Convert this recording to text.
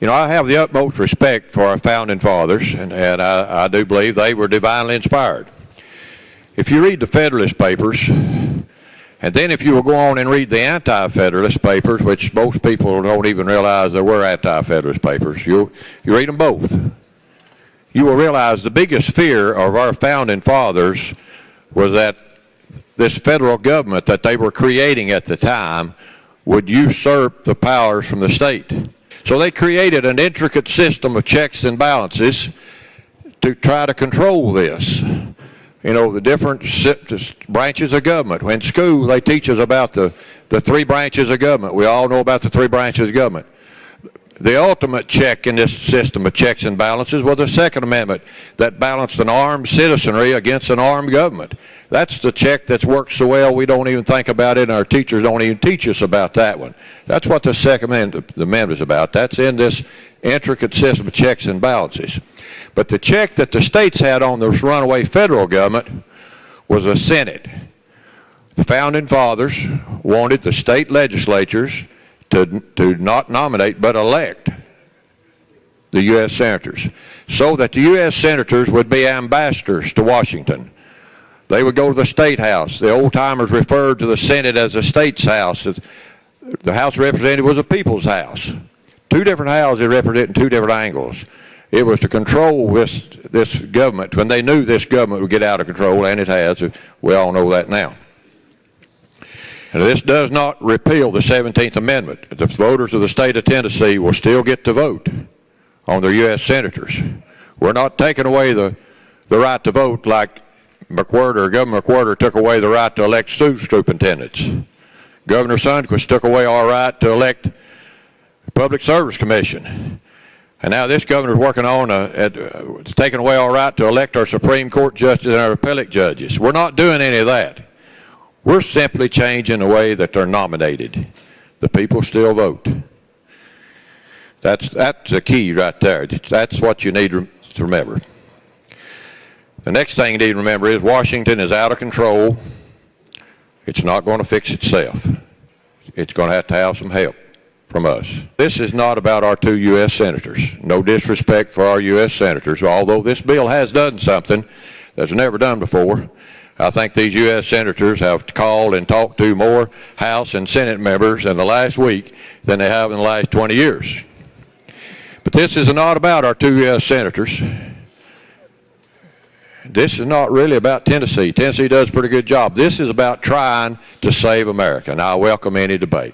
You know, I have the utmost respect for our founding fathers, and I do believe they were divinely inspired. If you read the Federalist Papers, and then if you will go on and read the Anti-Federalist Papers, which most people don't even realize there were Anti-Federalist Papers, you read them both. You will realize the biggest fear of our founding fathers was that this federal government that they were creating at the time would usurp the powers from the state. So they created an intricate system of checks and balances to try to control this. You know, the different branches of government. In school, they teach us about the three branches of government. We all know about the three branches of government. The ultimate check in this system of checks and balances was the Second Amendment that balanced an armed citizenry against an armed government. That's the check that's worked so well we don't even think about it, and our teachers don't even teach us about that one. That's what the Second Amendment is about. That's in this intricate system of checks and balances. But the check that the states had on this runaway federal government was the Senate. The founding fathers wanted the state legislatures to not nominate but elect the U.S. senators, so that the U.S. senators would be ambassadors to Washington. They would go to the state house. The old-timers referred to the Senate as the state's house. The House of Representatives was a people's house. Two different houses representing two different angles. It was to control this government when they knew this government would get out of control, and it has. We all know that now. And this does not repeal the 17th Amendment. The voters of the state of Tennessee will still get to vote on their U.S. senators. We're not taking away the right to vote like Governor McWhorter took away the right to elect school superintendents. Governor Sundquist took away our right to elect Public Service Commission. And now this governor's working on taking away our right to elect our Supreme Court judges and our appellate judges. We're not doing any of that. We're simply changing the way that they're nominated. The people still vote. That's the key right there. That's what you need to remember. The next thing you need to remember is Washington is out of control. It's not going to fix itself. It's going to have some help from us. This is not about our two U.S. senators. No disrespect for our U.S. senators, although this bill has done something that's never done before. I think these U.S. senators have called and talked to more House and Senate members in the last week than they have in the last 20 years. But this is not about our two U.S. senators. This is not really about Tennessee. Tennessee does a pretty good job. This is about trying to save America, and I welcome any debate.